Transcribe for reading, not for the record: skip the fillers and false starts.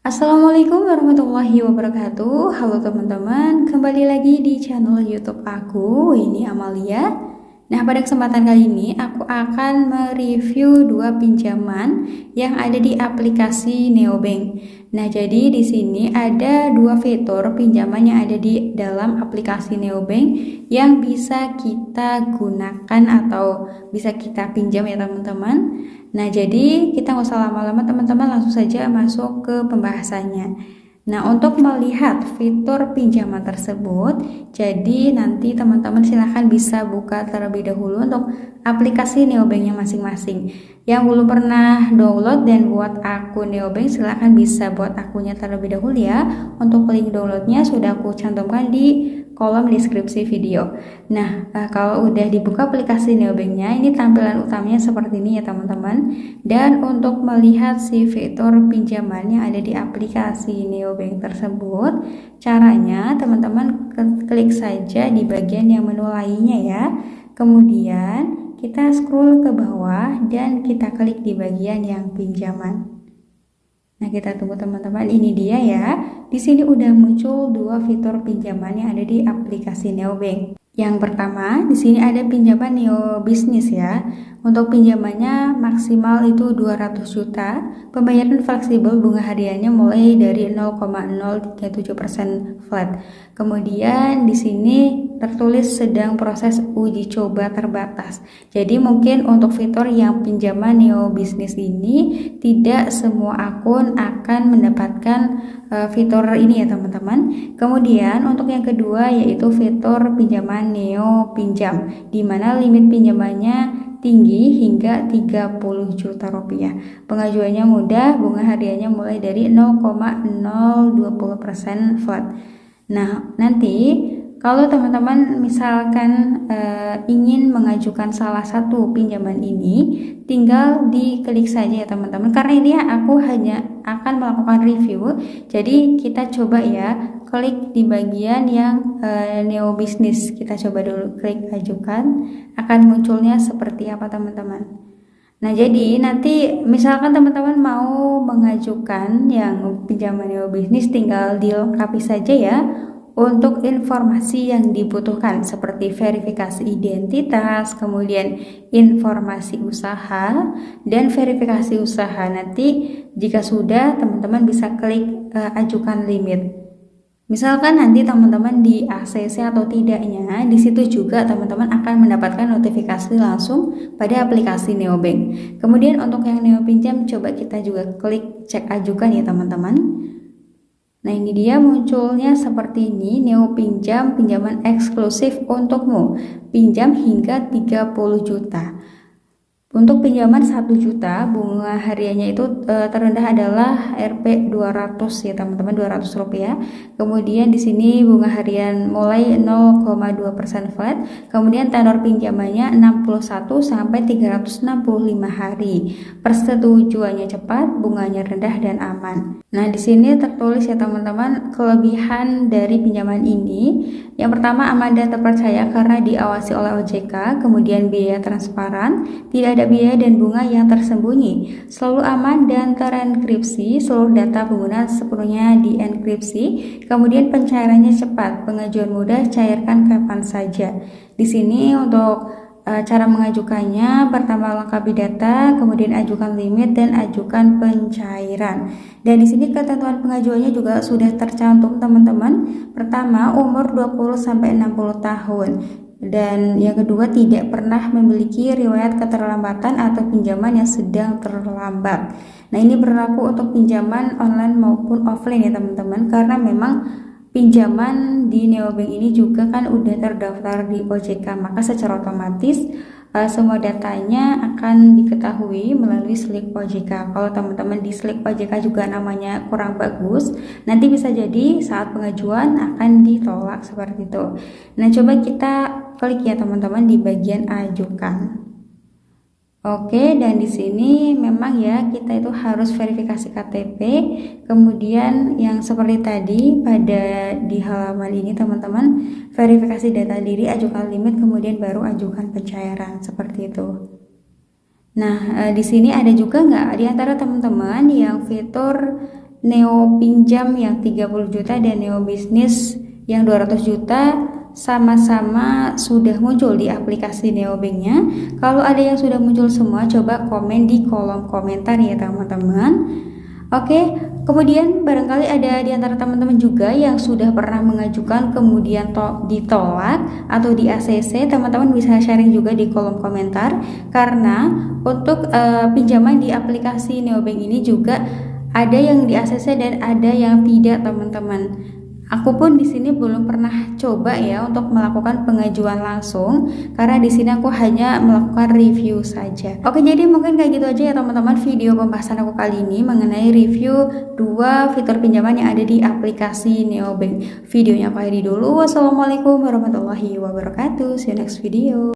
Assalamualaikum warahmatullahi wabarakatuh. Halo teman-teman, kembali lagi di channel YouTube aku. Ini Amalia. Nah, pada kesempatan kali ini aku akan mereview dua pinjaman yang ada di aplikasi Neobank. Nah, jadi di sini ada dua fitur pinjaman yang ada di dalam aplikasi Neobank yang bisa kita gunakan atau bisa kita pinjam ya teman-teman. Nah, jadi kita nggak usah lama-lama teman-teman, langsung saja masuk ke pembahasannya. Nah, untuk melihat fitur pinjaman tersebut, jadi nanti teman-teman silahkan bisa buka terlebih dahulu untuk aplikasi Neobanknya masing-masing. Yang belum pernah download dan buat akun Neobank, silahkan bisa buat akunnya terlebih dahulu ya. Untuk link downloadnya sudah aku cantumkan di kolom deskripsi video. Nah, kalau udah dibuka aplikasi Neobanknya, ini tampilan utamanya seperti ini ya teman-teman. Dan untuk melihat si fitur pinjaman yang ada di aplikasi Neobank tersebut, caranya teman-teman klik saja di bagian yang menu lainnya ya. Kemudian kita scroll ke bawah dan kita klik di bagian yang pinjaman. Nah, kita tunggu teman-teman, ini dia ya. Di sini udah muncul dua fitur pinjaman yang ada di aplikasi Neobank. Yang pertama, di sini ada pinjaman Neo Bisnis ya. Untuk pinjamannya maksimal itu 200 juta. Pembayaran fleksibel, bunga hariannya mulai dari 0,037% flat. Kemudian di sini tertulis sedang proses uji coba terbatas. Jadi mungkin untuk fitur yang pinjaman Neo Bisnis ini tidak semua akun akan mendapatkan fitur ini ya teman-teman. Kemudian untuk yang kedua yaitu fitur pinjaman Neo Pinjam, di mana limit pinjamannya tinggi hingga 30 juta rupiah. Pengajuannya mudah, bunga hariannya mulai dari 0,020% flat. Nah, nanti kalau teman-teman misalkan ingin mengajukan salah satu pinjaman ini, tinggal diklik saja ya teman-teman. Karena ini aku hanya akan melakukan review, jadi kita coba ya, klik di bagian yang Neo Bisnis. Kita coba dulu klik ajukan, akan munculnya seperti apa teman-teman. Nah, jadi nanti misalkan teman-teman mau mengajukan yang pinjaman Neo Bisnis, tinggal dilengkapi saja ya untuk informasi yang dibutuhkan seperti verifikasi identitas, kemudian informasi usaha dan verifikasi usaha. Nanti jika sudah, teman-teman bisa klik ajukan limit. Misalkan nanti teman-teman di ACC atau tidaknya, di situ juga teman-teman akan mendapatkan notifikasi langsung pada aplikasi Neobank. Kemudian untuk yang Neo Pinjam, coba kita juga klik cek ajukan ya teman-teman. Nah, ini dia munculnya seperti ini, Neo Pinjam, pinjaman eksklusif untukmu, pinjam hingga 30 juta. Untuk pinjaman 1 juta, bunga hariannya itu terendah adalah Rp 200 ya teman-teman, 200 rupiah. Kemudian di sini bunga harian mulai 0,2% flat. Kemudian tenor pinjamannya 61 sampai 365 hari. Persetujuannya cepat, bunganya rendah dan aman. Nah, di sini tertulis ya teman-teman kelebihan dari pinjaman ini. Yang pertama, aman dan terpercaya karena diawasi oleh OJK. Kemudian biaya transparan, tidak ada biaya dan bunga yang tersembunyi, selalu aman dan terenkripsi, seluruh data pengguna sepenuhnya dienkripsi. Kemudian pencairannya cepat, pengajuan mudah, cairkan kapan saja. Di sini untuk cara mengajukannya, pertama lengkapi data, kemudian ajukan limit dan ajukan pencairan. Dan di sini ketentuan pengajuannya juga sudah tercantum teman-teman. Pertama, umur 20 sampai 60 tahun. Dan yang kedua, tidak pernah memiliki riwayat keterlambatan atau pinjaman yang sedang terlambat. Nah, ini berlaku untuk pinjaman online maupun offline ya teman-teman, karena memang pinjaman di Neobank ini juga kan udah terdaftar di OJK, maka secara otomatis semua datanya akan diketahui melalui slip OJK. Kalau teman-teman di slip OJK juga namanya kurang bagus, nanti bisa jadi saat pengajuan akan ditolak seperti itu. Nah, coba kita klik ya teman-teman di bagian ajukan. Oke, dan di sini memang ya kita itu harus verifikasi KTP. Kemudian yang seperti tadi pada di halaman ini teman-teman, verifikasi data diri, ajukan limit, kemudian baru ajukan pencairan seperti itu. Nah, di sini ada juga nggak di antara teman-teman yang fitur Neo Pinjam yang 30 juta dan Neo Bisnis yang 200 juta sama-sama sudah muncul di aplikasi Neobanknya. Kalau ada yang sudah muncul semua, coba komen di kolom komentar ya teman-teman. Oke, kemudian barangkali ada di antara teman-teman juga yang sudah pernah mengajukan kemudian ditolak atau di ACC. Teman-teman bisa sharing juga di kolom komentar, karena untuk pinjaman di aplikasi Neobank ini juga ada yang di ACC dan ada yang tidak, teman-teman. Aku pun di sini belum pernah coba ya untuk melakukan pengajuan langsung, karena di sini aku hanya melakukan review saja. Oke, jadi mungkin kayak gitu aja ya teman-teman video pembahasan aku kali ini mengenai review 2 fitur pinjaman yang ada di aplikasi Neobank. Videonya aku akhiri dulu. Wassalamualaikum warahmatullahi wabarakatuh. See you next video.